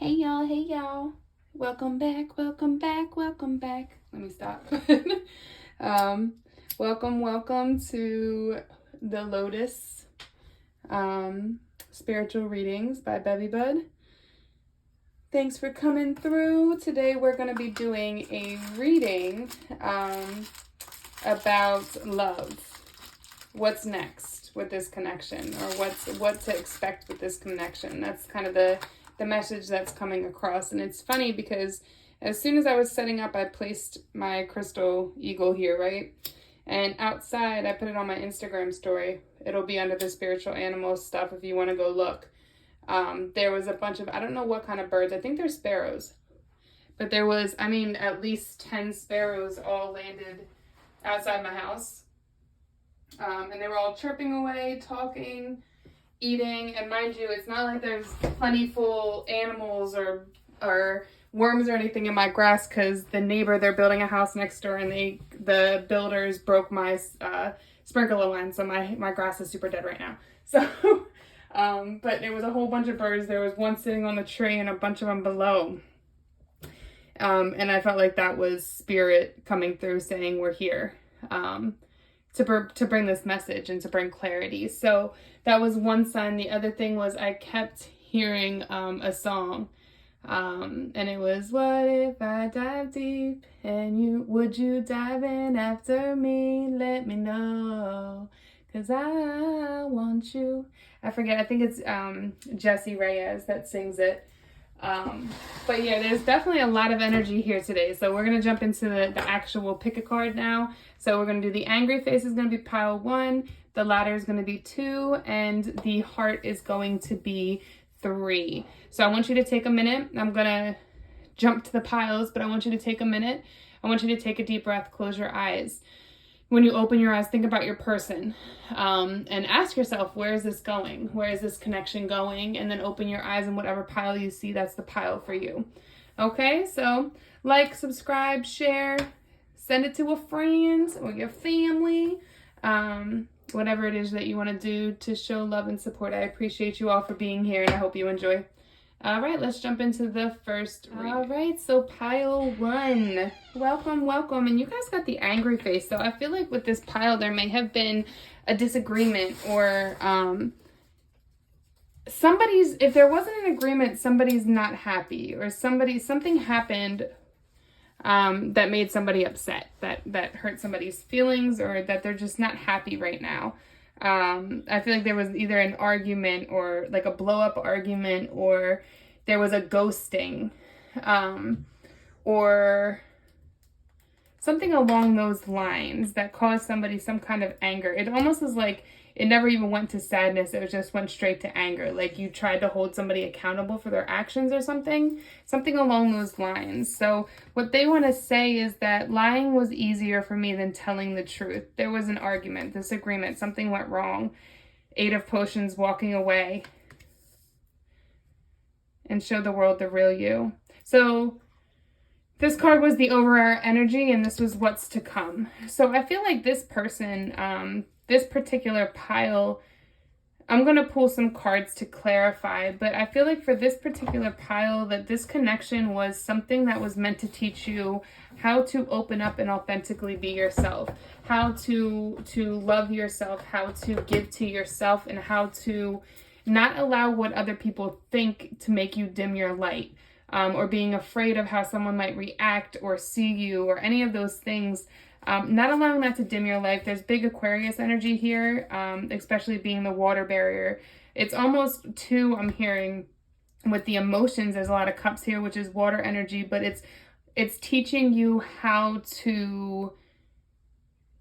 Hey y'all. Welcome back. Let me stop. Welcome to the Lotus Spiritual Readings by Bevvybud. Thanks for coming through. Today we're going to be doing a reading about love. What's next with this connection, or what to expect with this connection. That's kind of the message that's coming across. And it's funny because as soon as I was setting up, I placed my crystal eagle here, right? And outside, I put it on my Instagram story. It'll be under the spiritual animals stuff if you want to go look. There was a bunch of, I don't know what kind of birds. I think they're sparrows. But there was, at least 10 sparrows all landed outside my house. And they were all chirping away, talking, eating. And mind you, it's not like there's plentiful animals or worms or anything in my grass, because the neighbor, they're building a house next door, and the builders broke my sprinkler line, so my grass is super dead right now. So, but there was a whole bunch of birds. There was one sitting on the tree and a bunch of them below. And I felt like that was spirit coming through saying we're here. To bring this message and to bring clarity. So that was one sign. The other thing was I kept hearing a song. And it was, what if I dive deep and would you dive in after me? Let me know, 'cause I want you. I forget, I think it's Jessie Reyes that sings it. But yeah, there's definitely a lot of energy here today. So we're going to jump into the actual pick a card now. So we're going to do the angry face is going to be pile 1, the ladder is going to be 2, and the heart is going to be 3. So I want you to take a minute. I'm going to jump to the piles, but I want you to take a minute. I want you to take a deep breath, close your eyes. When you open your eyes, think about your person, and ask yourself, where is this going? Where is this connection going? And then open your eyes, and whatever pile you see, that's the pile for you. Okay, so like, subscribe, share, send it to a friend or your family, whatever it is that you want to do to show love and support. I appreciate you all for being here, and I hope you enjoy. All right, let's jump into the first reading. All right, so pile 1. Welcome. And you guys got the angry face. So I feel like with this pile, there may have been a disagreement, or if there wasn't an agreement, somebody's not happy, or something happened that made somebody upset, that hurt somebody's feelings, or that they're just not happy right now. I feel like there was either an argument, or like a blow up argument, or there was a ghosting, or something along those lines that caused somebody some kind of anger. It almost was like it never even went to sadness. It just went straight to anger. Like you tried to hold somebody accountable for their actions or something along those lines. So what they want to say is that lying was easier for me than telling the truth. There was an argument, disagreement, something went wrong. 8 of Potions, walking away, and show the world the real you. So this card was the overall energy, and this was what's to come. So I feel like this person, this particular pile, I'm going to pull some cards to clarify, but I feel like for this particular pile that this connection was something that was meant to teach you how to open up and authentically be yourself, how to love yourself, how to give to yourself, and how to not allow what other people think to make you dim your light, or being afraid of how someone might react or see you, or any of those things. Not allowing that to dim your life. There's big Aquarius energy here, especially being the water barrier. It's almost 2, I'm hearing, with the emotions. There's a lot of cups here, which is water energy, but it's teaching you how to,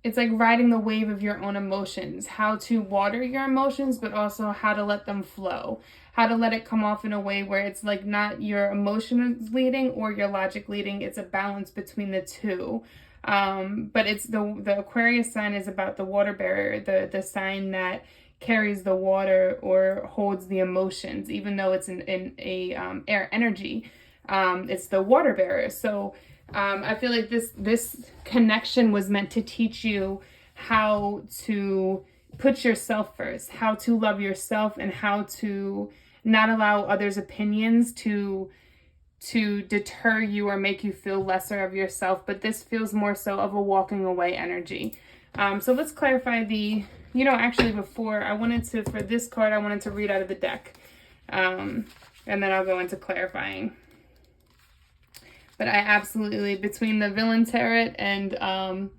it's like riding the wave of your own emotions, how to water your emotions, but also how to let them flow, how to let it come off in a way where it's like not your emotions leading or your logic leading. It's a balance between the two. But it's the Aquarius sign is about the water barrier, the sign that carries the water or holds the emotions, even though it's in air energy. It's the water barrier. So I feel like this connection was meant to teach you how to put yourself first, how to love yourself, and how to not allow others' opinions to to deter you or make you feel lesser of yourself, but this feels more so of a walking away energy. So let's clarify the, actually before I wanted to, for this card, I wanted to read out of the deck. And then I'll go into clarifying. But I absolutely, between the Villain Tarot and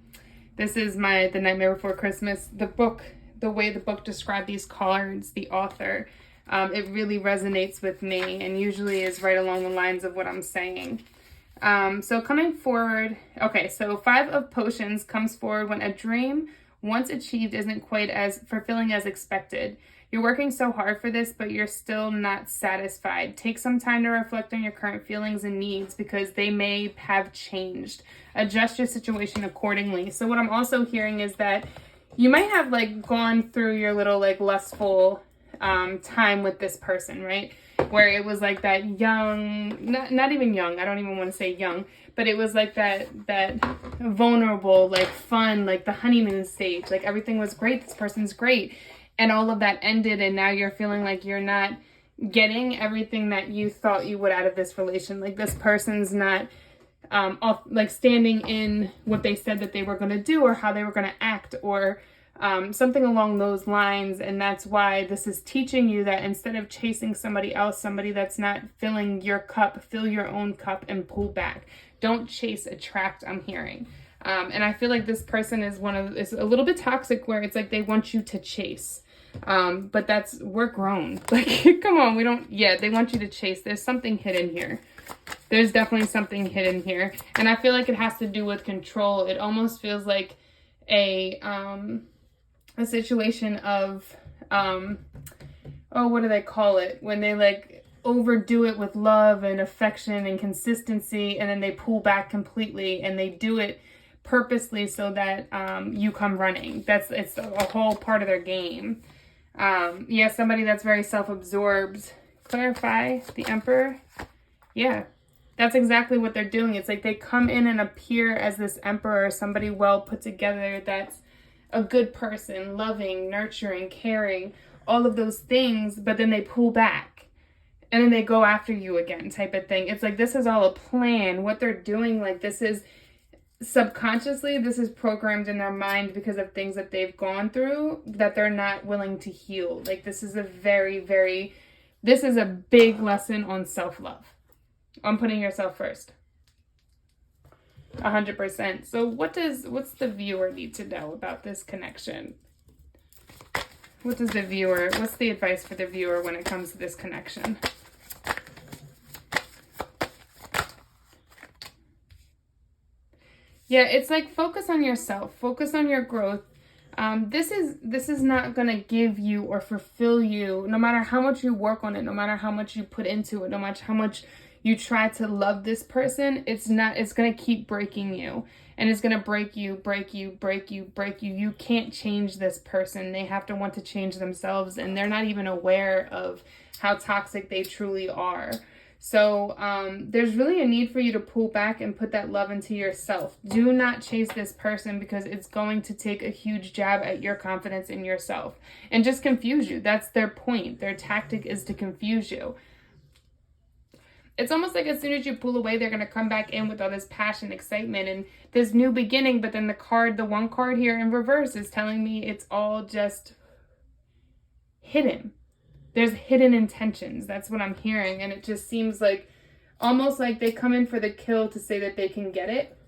this is The Nightmare Before Christmas, the book, the way the book described these cards, the author, it really resonates with me and usually is right along the lines of what I'm saying. So coming forward, okay, so 5 of Potions comes forward when a dream once achieved isn't quite as fulfilling as expected. You're working so hard for this, but you're still not satisfied. Take some time to reflect on your current feelings and needs because they may have changed. Adjust your situation accordingly. So what I'm also hearing is that you might have like gone through your little like lustful time with this person, right? Where it was like that young, not even young, I don't even want to say young, but it was like that vulnerable, like fun, like the honeymoon stage, like everything was great, this person's great. And all of that ended, and now you're feeling like you're not getting everything that you thought you would out of this relation. Like this person's not like standing in what they said that they were going to do or how they were going to act or something along those lines. And that's why this is teaching you that instead of chasing somebody else, somebody that's not filling your cup, fill your own cup and pull back. Don't chase, attract, I'm hearing. And I feel like this person is is a little bit toxic where it's like they want you to chase. But we're grown. Like, come on, they want you to chase. There's something hidden here. There's definitely something hidden here. And I feel like it has to do with control. It almost feels like a situation of, what do they call it? When they like overdo it with love and affection and consistency, and then they pull back completely and they do it purposely so that you come running. It's a whole part of their game. Yeah, somebody that's very self-absorbed. Clarify, the Emperor. Yeah, that's exactly what they're doing. It's like they come in and appear as this emperor, somebody well put together that's a good person, loving, nurturing, caring, all of those things, but then they pull back and then they go after you again type of thing. It's like this is all a plan. What they're doing, like this is subconsciously, this is programmed in their mind because of things that they've gone through that they're not willing to heal. Like this is this is a big lesson on self-love, on putting yourself first. 100%. So what's the viewer need to know about this connection? What's the advice for the viewer when it comes to this connection? Yeah, it's like focus on yourself, focus on your growth. This is not going to give you or fulfill you, no matter how much you work on it, no matter how much you put into it, no matter how much you try to love this person. It's going to keep breaking you, and it's going to break you. You can't change this person. They have to want to change themselves, and they're not even aware of how toxic they truly are. So there's really a need for you to pull back and put that love into yourself. Do not chase this person because it's going to take a huge jab at your confidence in yourself and just confuse you. That's their point. Their tactic is to confuse you. It's almost like as soon as you pull away, they're going to come back in with all this passion, excitement, and this new beginning. But then the one card here in reverse is telling me it's all just hidden. There's hidden intentions. That's what I'm hearing. And it just seems like almost like they come in for the kill to say that they can get it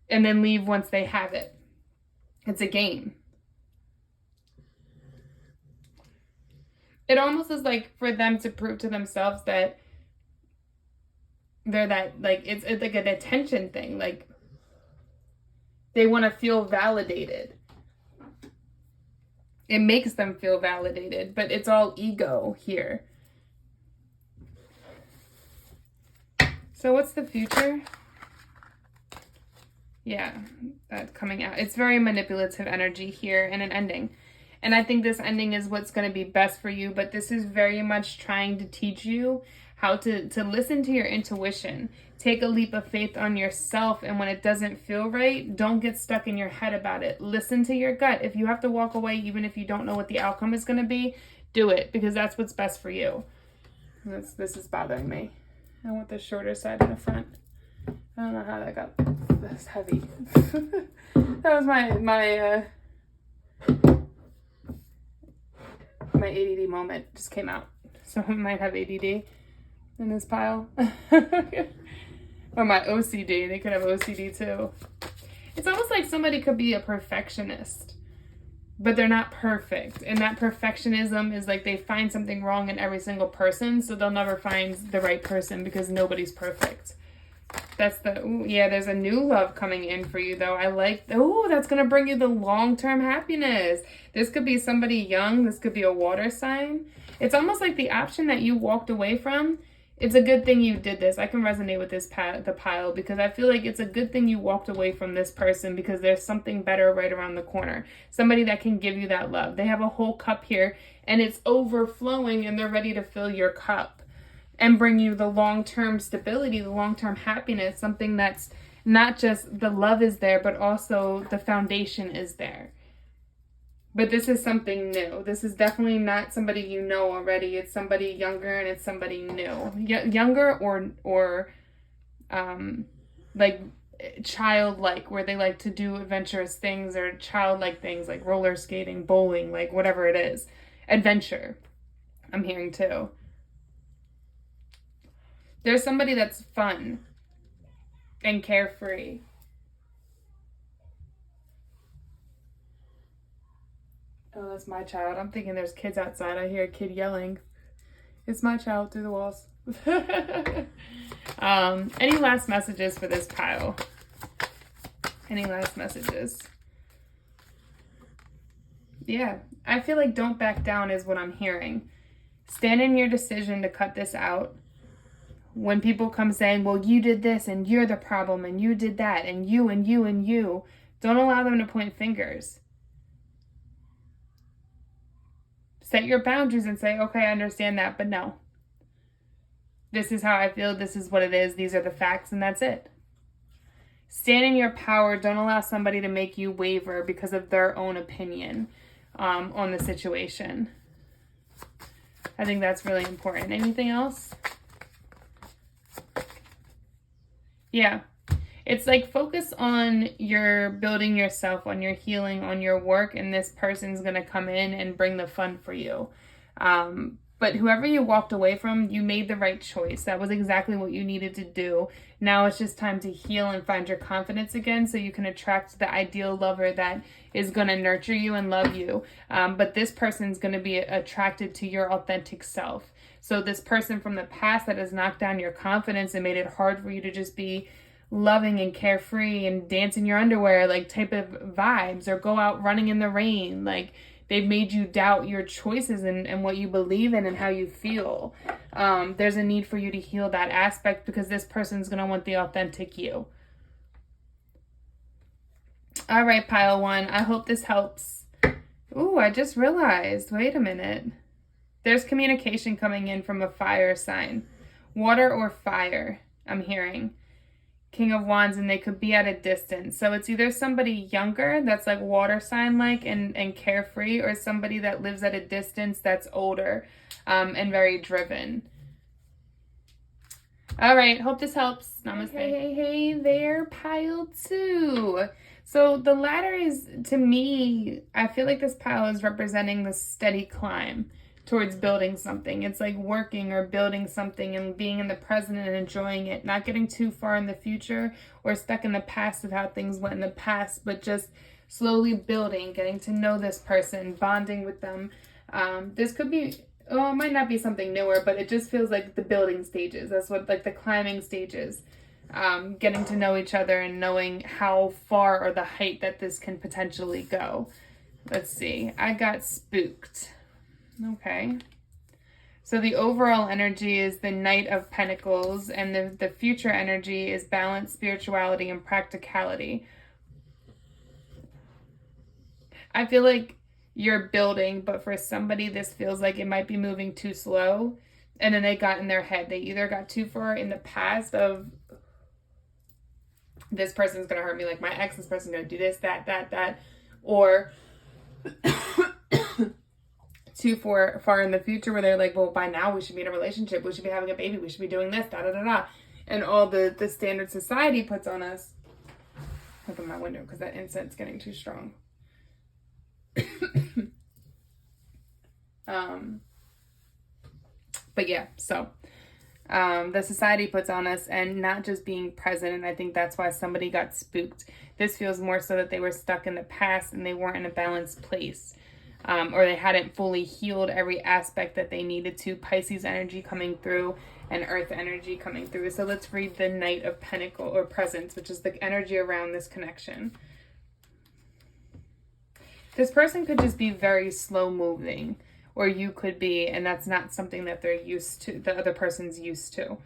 and then leave once they have it. It's a game. It almost is like for them to prove to themselves that they're that, like, it's like an attention thing. Like they want to feel validated. It makes them feel validated, but it's all ego here. So what's the future? Yeah, that's coming out. It's very manipulative energy here and an ending. And I think this ending is what's going to be best for you, but this is very much trying to teach you how to listen to your intuition. Take a leap of faith on yourself, and when it doesn't feel right, don't get stuck in your head about it. Listen to your gut. If you have to walk away, even if you don't know what the outcome is going to be, do it, because that's what's best for you. This is bothering me. I want the shorter side in the front. I don't know how that got this heavy. That was my ADD moment just came out. So I might have ADD in this pile. Or my OCD. They could have OCD too. It's almost like somebody could be a perfectionist, but they're not perfect. And that perfectionism is like they find something wrong in every single person, so they'll never find the right person because nobody's perfect. That's there's a new love coming in for you though. I like, that's going to bring you the long-term happiness. This could be somebody young. This could be a water sign. It's almost like the option that you walked away from. It's a good thing you did this. I can resonate with this the pile because I feel like it's a good thing you walked away from this person because there's something better right around the corner. Somebody that can give you that love. They have a whole cup here and it's overflowing and they're ready to fill your cup and bring you the long-term stability, the long-term happiness, something that's not just the love is there, but also the foundation is there. But this is something new. This is definitely not somebody you know already. It's somebody younger and it's somebody new. Younger or like childlike, where they like to do adventurous things, or childlike things like roller skating, bowling, like whatever it is. Adventure, I'm hearing too. There's somebody that's fun and carefree. Oh, that's my child. I'm thinking there's kids outside. I hear a kid yelling. It's my child through the walls. Any last messages for this pile? Any last messages? Yeah, I feel like don't back down is what I'm hearing. Stand in your decision to cut this out. When people come saying, well, you did this and you're the problem and you did that and you and you and you, don't allow them to point fingers. Set your boundaries and say, okay, I understand that, but no. This is how I feel. This is what it is. These are the facts, and that's it. Stand in your power. Don't allow somebody to make you waver because of their own opinion on the situation. I think that's really important. Anything else? Yeah. It's like focus on your building yourself, on your healing, on your work, and this person's going to come in and bring the fun for you. But whoever you walked away from, you made the right choice. That was exactly what you needed to do. Now it's just time to heal and find your confidence again so you can attract the ideal lover that is going to nurture you and love you. But this person's going to be attracted to your authentic self. So this person from the past that has knocked down your confidence and made it hard for you to just be loving and carefree and dance in your underwear, like type of vibes, or go out running in the rain, like they've made you doubt your choices and what you believe in and how you feel. There's a need for you to heal that aspect because this person's going to want the authentic you. All right, pile one. I hope this helps. Ooh, I just realized. Wait a minute. There's communication coming in from a fire sign. Water or fire, I'm hearing. King of Wands, and they could be at a distance. So it's either somebody younger that's like water sign like and carefree, or somebody that lives at a distance that's older and very driven. All right, hope this helps. Namaste. Hey there, pile two. So the ladder is, to me, I feel like this pile is representing the steady climb towards building something. It's like working or building something and being in the present and enjoying it, not getting too far in the future or stuck in the past of how things went in the past, but just slowly building, getting to know this person, bonding with them. This could be, it might not be something newer, but it just feels like the building stages. That's what, like the climbing stages, getting to know each other and knowing how far or the height that this can potentially go. Let's see. I got spooked. Okay, so the overall energy is the Knight of Pentacles, and the future energy is balance, spirituality, and practicality. I feel like you're building, but for somebody, this feels like it might be moving too slow, and then they got in their head. They either got too far in the past of, this person's going to hurt me, like my ex, this person's going to do this, that, or too far in the future where they're like, well, by now we should be in a relationship. We should be having a baby. We should be doing this, da da da da. And all the standard society puts on us. Open my window because that incense is getting too strong. But yeah, so the society puts on us, and not just being present. And I think that's why somebody got spooked. This feels more so that they were stuck in the past and they weren't in a balanced place. Or they hadn't fully healed every aspect that they needed to. Pisces energy coming through and Earth energy coming through. So let's read the Knight of Pentacle or Presence, which is the energy around this connection. This person could just be very slow moving, or you could be, and that's not something that they're used to, the other person's used to.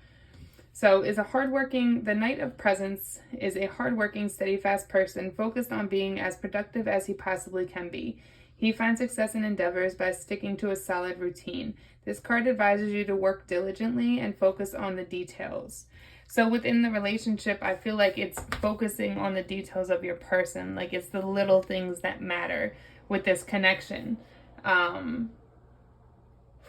So the Knight of Presence is a hardworking, steadfast person focused on being as productive as he possibly can be. He finds success in endeavors by sticking to a solid routine. This card advises you to work diligently and focus on the details. So within the relationship, I feel like it's focusing on the details of your person. Like it's the little things that matter with this connection. For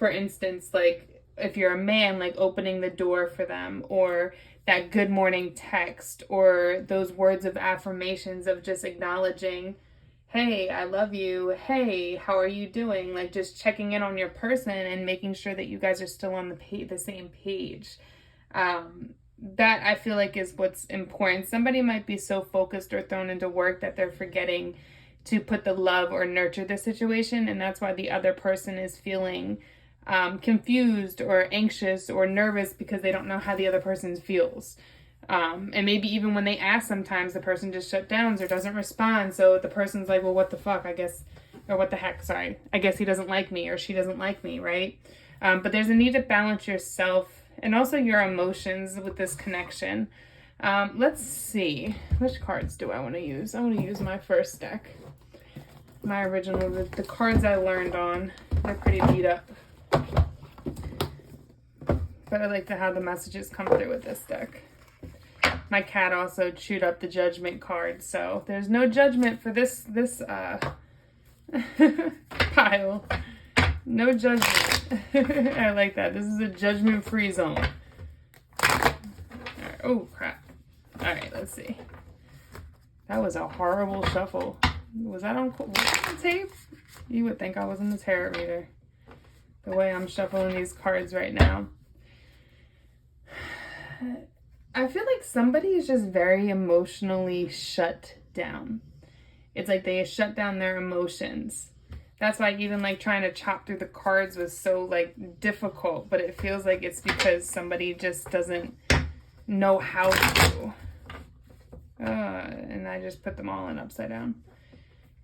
instance, like if you're a man, like opening the door for them, or that good morning text, or those words of affirmations of just acknowledging, hey, I love you. Hey, how are you doing? Like just checking in on your person and making sure that you guys are still on the same page. That I feel like is what's important. Somebody might be so focused or thrown into work that they're forgetting to put the love or nurture the situation. And that's why the other person is feeling confused or anxious or nervous because they don't know how the other person feels. And maybe even when they ask, sometimes the person just shut down or doesn't respond. So the person's like, well, what the fuck, I guess, or what the heck, sorry. I guess he doesn't like me or she doesn't like me, right? But there's a need to balance yourself and also your emotions with this connection. Let's see. Which cards do I want to use? I want to use my first deck. My original, the cards I learned on. They're pretty beat up. But I like to have the messages come through with this deck. My cat also chewed up the judgment card, so there's no judgment for this pile. No judgment. I like that. This is a judgment-free zone. Right. Oh, crap. All right, let's see. That was a horrible shuffle. Was that on tape? You would think I was in the tarot reader. The way I'm shuffling these cards right now. I feel like somebody is just very emotionally shut down. It's like they shut down their emotions. That's why even like trying to chop through the cards was so like difficult, but it feels like it's because somebody just doesn't know how to. And I just put them all in upside down.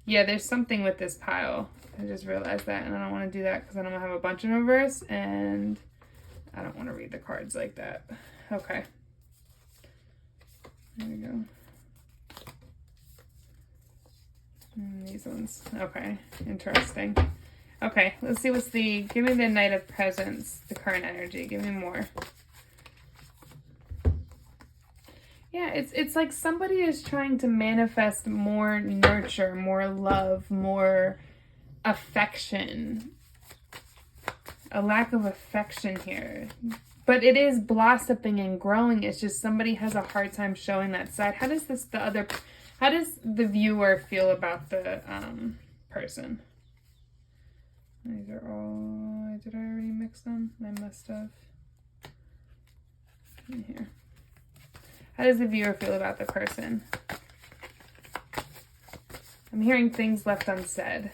Yeah, there's something with this pile. I just realized that, and I don't want to do that because then I'm going to have a bunch in reverse, and I don't want to read the cards like that. Okay. There we go. And these ones. Okay, interesting. Okay, let's see what's give me the Knight of Presence, the current energy. Give me more. Yeah, it's like somebody is trying to manifest more nurture, more love, more affection. A lack of affection here. But it is blossoming and growing. It's just somebody has a hard time showing that side. How does the viewer feel about the person? These are all, did I already mix them? I must have. In here. How does the viewer feel about the person? I'm hearing things left unsaid.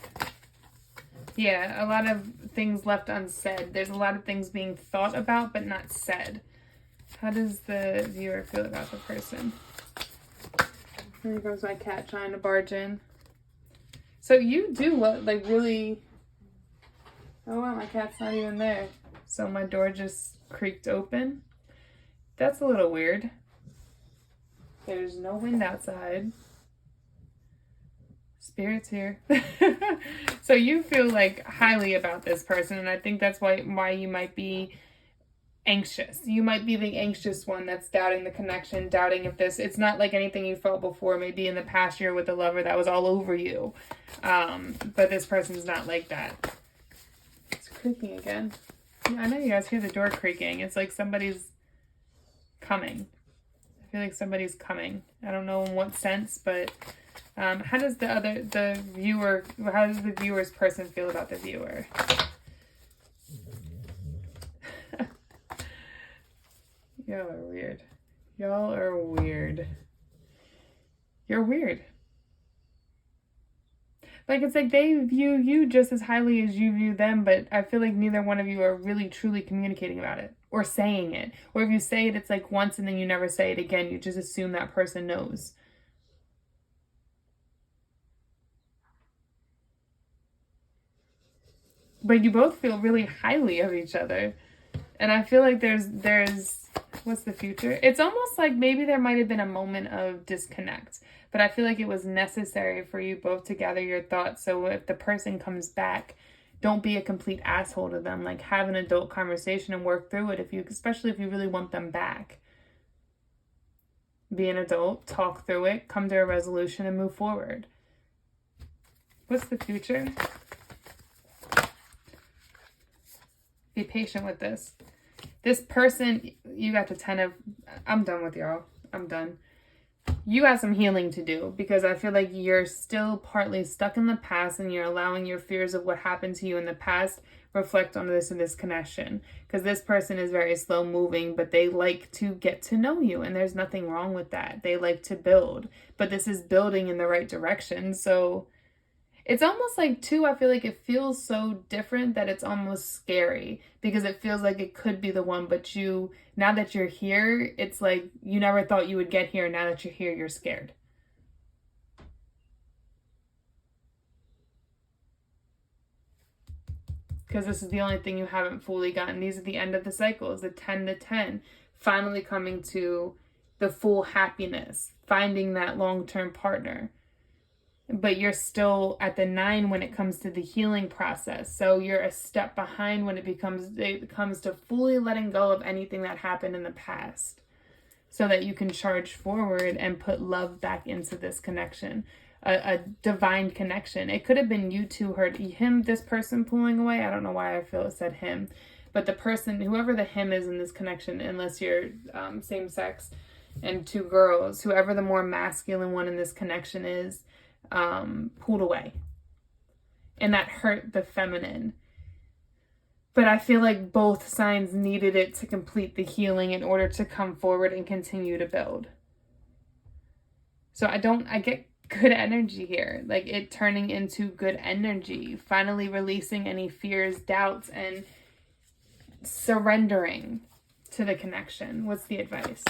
Yeah, a lot of things left unsaid. There's a lot of things being thought about but not said. How does the viewer feel about the person? Here goes my cat trying to barge in. So you do what, like really... Oh wow, my cat's not even there. So my door just creaked open. That's a little weird. There's no wind outside. Spirit's here. So you feel like highly about this person, and I think that's why you might be anxious. You might be the anxious one that's doubting the connection, doubting if this, it's not like anything you felt before, maybe in the past year with a lover that was all over you. But this person's not like that. creaking again. I know you guys hear the door creaking. It's like somebody's coming. I feel like somebody's coming. I don't know in what sense, but how does the viewer's person feel about the viewer? Y'all are weird. Y'all are weird. You're weird. Like, it's like they view you just as highly as you view them, but I feel like neither one of you are really truly communicating about it or saying it. Or if you say it, it's like once and then you never say it again. You just assume that person knows. But you both feel really highly of each other. And I feel like there's what's the future? It's almost like maybe there might have been a moment of disconnect, but I feel like it was necessary for you both to gather your thoughts. So if the person comes back, don't be a complete asshole to them. Like, have an adult conversation and work through it, especially if you really want them back. Be an adult, talk through it, come to a resolution, and move forward. What's the future? Be patient with this. This person, you got the 10 of... I'm done with y'all. I'm done. You got some healing to do, because I feel like you're still partly stuck in the past and you're allowing your fears of what happened to you in the past reflect on this connection. Because this person is very slow moving, but they like to get to know you, and there's nothing wrong with that. They like to build, but this is building in the right direction. So it's almost like, too, I feel like it feels so different that it's almost scary, because it feels like it could be the one, but now that you're here, it's like you never thought you would get here. Now that you're here, you're scared. Because this is the only thing you haven't fully gotten. These are the end of the cycles, the 10 to 10, finally coming to the full happiness, finding that long-term partner. But you're still at the 9 when it comes to the healing process. So you're a step behind when it comes to fully letting go of anything that happened in the past, so that you can charge forward and put love back into this connection, a divine connection. It could have been you two, this person pulling away. I don't know why I feel it said him, but the person, whoever the him is in this connection, unless you're same sex and 2 girls, whoever the more masculine one in this connection is, pulled away, and that hurt the feminine. But I feel like both signs needed it to complete the healing in order to come forward and continue to build. So I get good energy here, like it turning into good energy, finally releasing any fears, doubts, and surrendering to the connection. What's the advice?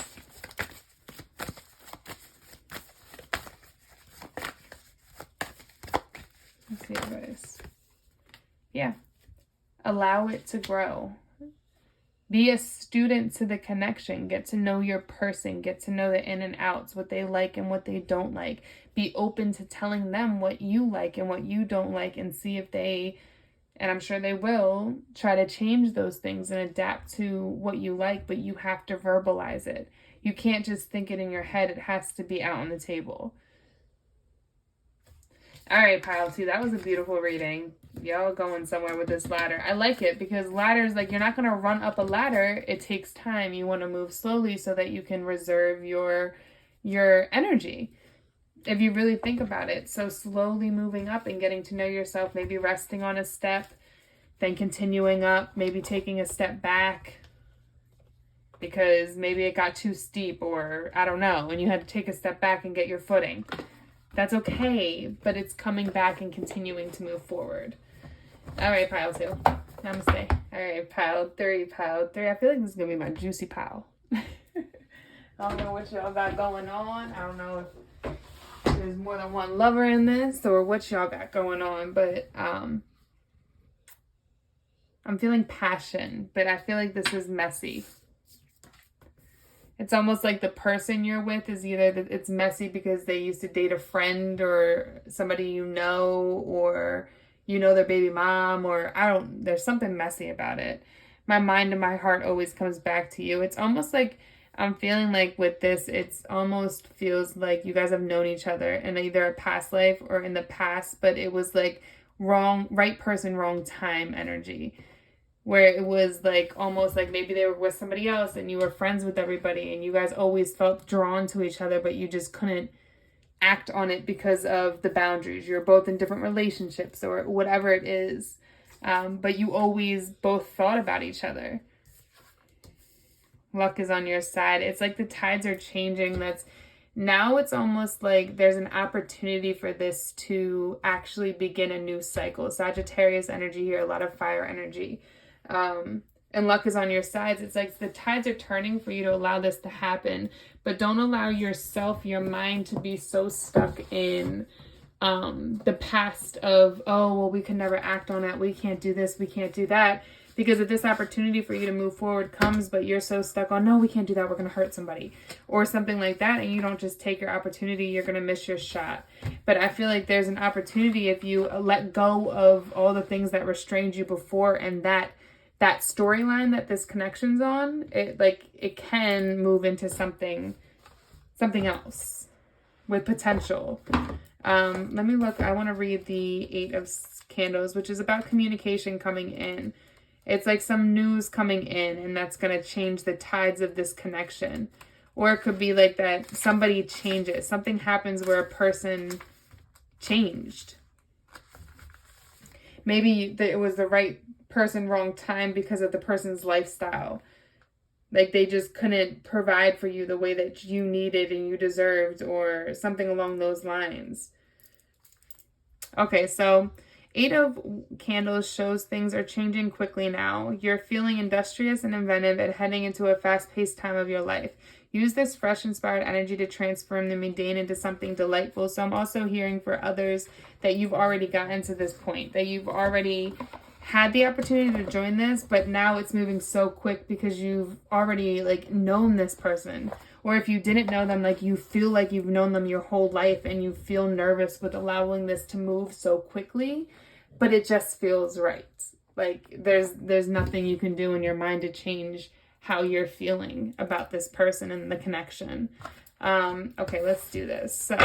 What's the advice? Yeah. Allow it to grow. Be a student to the connection. Get to know your person. Get to know the in and outs, what they like and what they don't like. Be open to telling them what you like and what you don't like, and see if they, and I'm sure they will, try to change those things and adapt to what you like, but you have to verbalize it. You can't just think it in your head. It has to be out on the table. All right, pile 2, that was a beautiful reading. Y'all going somewhere with this ladder. I like it, because ladders, like, you're not going to run up a ladder. It takes time. You want to move slowly so that you can reserve your energy, if you really think about it. So slowly moving up and getting to know yourself, maybe resting on a step, then continuing up, maybe taking a step back because maybe it got too steep, or I don't know, and you had to take a step back and get your footing. That's okay, but it's coming back and continuing to move forward. All right, pile 2. Namaste. All right, pile 3. I feel like this is going to be my juicy pile. I don't know what y'all got going on. I don't know if there's more than one lover in this or what y'all got going on, but I'm feeling passion, but I feel like this is messy. It's almost like the person you're with is either it's messy because they used to date a friend or somebody you know, or you know their baby mom, or there's something messy about it. My mind and my heart always comes back to you. It's almost like I'm feeling like with this, it's almost feels like you guys have known each other in either a past life or in the past, but it was like right person, wrong time energy. where it was like almost like maybe they were with somebody else and you were friends with everybody and you guys always felt drawn to each other, but you just couldn't act on it because of the boundaries. You're both in different relationships or whatever it is, but you always both thought about each other. Luck is on your side. It's like the tides are changing. Now it's almost like there's an opportunity for this to actually begin a new cycle. Sagittarius energy here, a lot of fire energy. And luck is on your sides. It's like the tides are turning for you to allow this to happen, but don't allow yourself, your mind, to be so stuck in the past of, oh, well, we can never act on it. We can't do this. We can't do that. Because if this opportunity for you to move forward comes, but you're so stuck on, no, we can't do that, we're going to hurt somebody, or something like that, and you don't just take your opportunity, you're going to miss your shot. But I feel like there's an opportunity if you let go of all the things that restrained you before, and that storyline that this connection's on, it can move into something else with potential. Let me look. I want to read the 8 of Candles, which is about communication coming in. It's like some news coming in, and that's going to change the tides of this connection. Or it could be like that somebody changes. Something happens where a person changed. Maybe it was the right person, wrong time because of the person's lifestyle. Like they just couldn't provide for you the way that you needed and you deserved, or something along those lines. Okay, so 8 of Candles shows things are changing quickly now. You're feeling industrious and inventive and heading into a fast-paced time of your life. Use this fresh, inspired energy to transform the mundane into something delightful. So I'm also hearing for others that you've already gotten to this point, that you've already had the opportunity to join this, but now it's moving so quick because you've already known this person. Or if you didn't know them, you feel like you've known them your whole life and you feel nervous with allowing this to move so quickly, but it just feels right. There's nothing you can do in your mind to change how you're feeling about this person and the connection. Okay, let's do this. So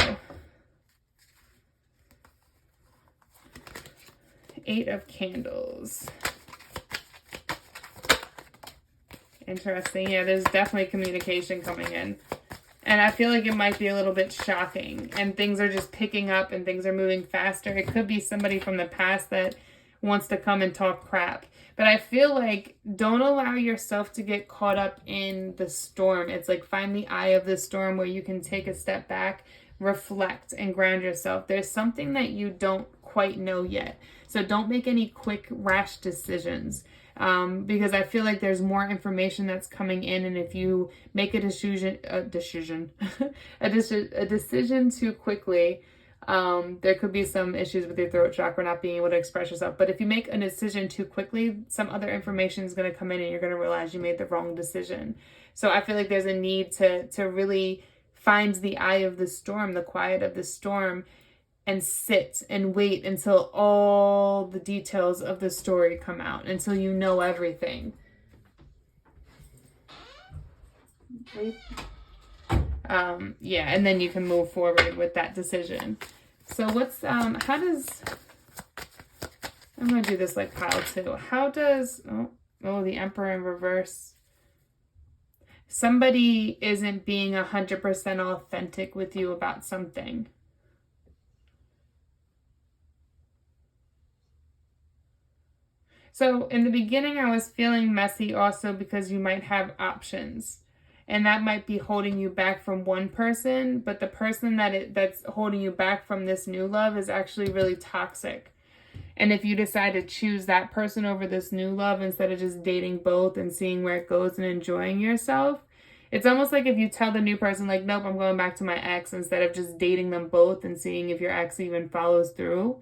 8 of Candles. Interesting. Yeah, there's definitely communication coming in. And I feel like it might be a little bit shocking. And things are just picking up and things are moving faster. It could be somebody from the past that wants to come and talk crap. But I feel like don't allow yourself to get caught up in the storm. It's like find the eye of the storm where you can take a step back, reflect, and ground yourself. There's something that you don't quite know yet. So don't make any quick, rash decisions. Because I feel like there's more information that's coming in, and if you make a decision too quickly, there could be some issues with your throat chakra not being able to express yourself. But if you make a decision too quickly, some other information is going to come in, and you're going to realize you made the wrong decision. So I feel like there's a need to really find the eye of the storm, the quiet of the storm, and sit and wait until all the details of the story come out, until you know everything. Yeah, and then you can move forward with that decision. So what's, I'm going to do this like Kyle too. How does, the Emperor in reverse. Somebody isn't being 100% authentic with you about something. So in the beginning, I was feeling messy also because you might have options. And that might be holding you back from one person, but the person that's holding you back from this new love is actually really toxic. And if you decide to choose that person over this new love instead of just dating both and seeing where it goes and enjoying yourself, it's almost like if you tell the new person, nope, I'm going back to my ex, instead of just dating them both and seeing if your ex even follows through.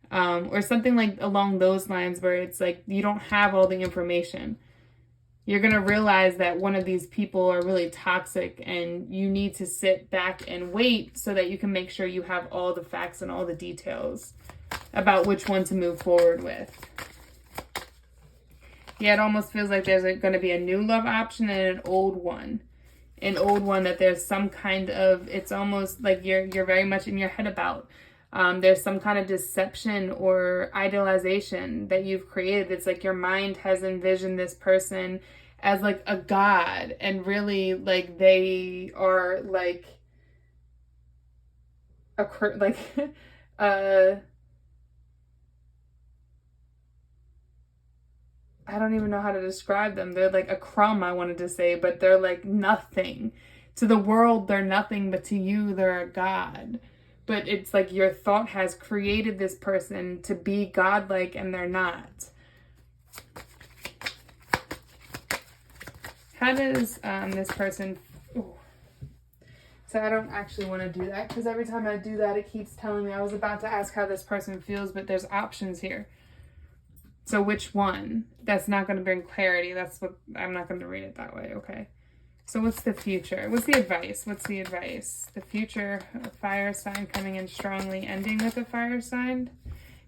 Or something along those lines, where it's you don't have all the information. You're going to realize that one of these people are really toxic, and you need to sit back and wait so that you can make sure you have all the facts and all the details about which one to move forward with. Yeah, it almost feels like there's going to be a new love option and an old one. An old one that there's some kind of, it's almost like you're very much in your head about. There's some kind of deception or idealization that you've created. It's like your mind has envisioned this person as like a god, and really like they are like I don't even know how to describe them. They're like a crumb, I wanted to say, but they're like nothing. To the world, they're nothing, but to you, they're a god. But it's like your thought has created this person to be godlike, and they're not. How does this person... Ooh. So I don't actually want to do that, because every time I do that, it keeps telling me. I was about to ask how this person feels, but there's options here. So which one? That's not going to bring clarity. That's what... I'm not going to read it that way. Okay. So what's the future? What's the advice? What's the advice? The future, a fire sign coming in strongly, ending with a fire sign.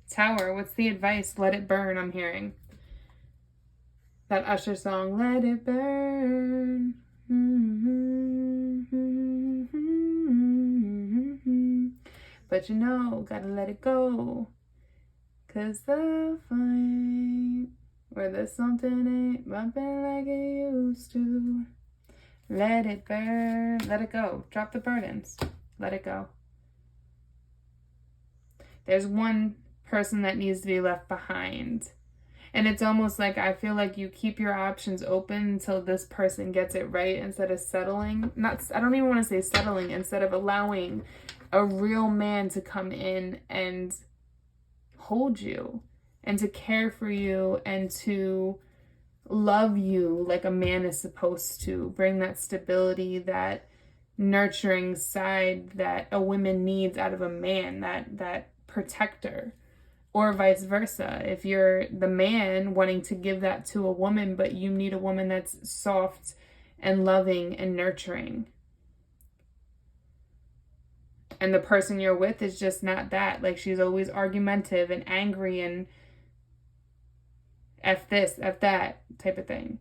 Tower, what's the advice? Let it burn, I'm hearing. That Usher song, let it burn. But you know, gotta let it go. 'Cause the fight, where there's something ain't bumping like it used to. Let it burn. Let it go. Drop the burdens. Let it go. There's one person that needs to be left behind. And it's almost like I feel like you keep your options open until this person gets it right, instead of settling. I don't even want to say settling. Instead of allowing a real man to come in and hold you and to care for you and to love you like a man is supposed to. Bring that stability, that nurturing side that a woman needs out of a man, that protector. Or vice versa. If you're the man wanting to give that to a woman, but you need a woman that's soft and loving and nurturing. And the person you're with is just not that. Like, she's always argumentative and angry and F this, F that type of thing.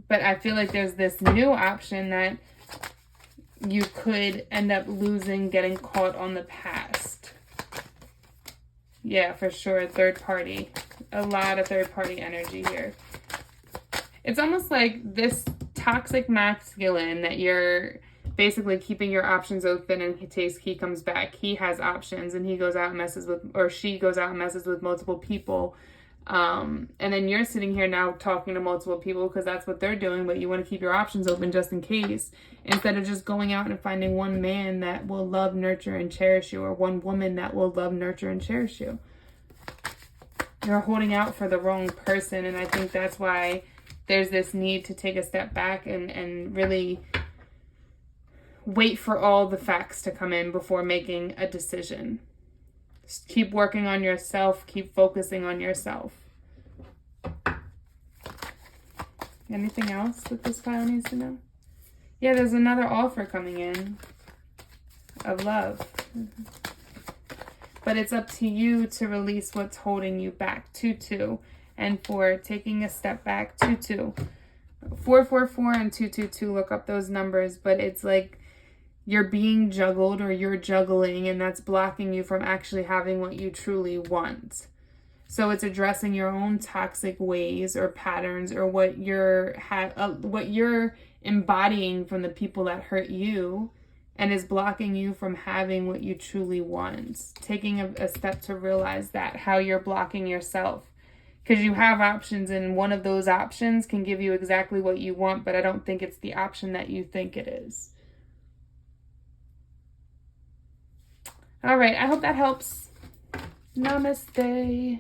But I feel like there's this new option that you could end up losing, getting caught on the past. Yeah, for sure. Third party. A lot of third party energy here. It's almost like this toxic masculine that you're basically keeping your options open, and he comes back. He has options and he goes out and messes with, or she goes out and messes with multiple people. And then you're sitting here now talking to multiple people because that's what they're doing, but you want to keep your options open just in case, instead of just going out and finding one man that will love, nurture, and cherish you, or one woman that will love, nurture, and cherish you. You're holding out for the wrong person, and I think that's why there's this need to take a step back and really wait for all the facts to come in before making a decision. Just keep working on yourself. Keep focusing on yourself. Anything else that this file needs to know? Yeah, there's another offer coming in of love. But it's up to you to release what's holding you back. 2-2. And 4, taking a step back. 2-2. 444 and 222. Look up those numbers. But it's like you're being juggled, or you're juggling, and that's blocking you from actually having what you truly want. So it's addressing your own toxic ways or patterns, or what you're embodying from the people that hurt you and is blocking you from having what you truly want. Taking a step to realize that, how you're blocking yourself. Because you have options, and one of those options can give you exactly what you want, but I don't think it's the option that you think it is. All right, I hope that helps. Namaste.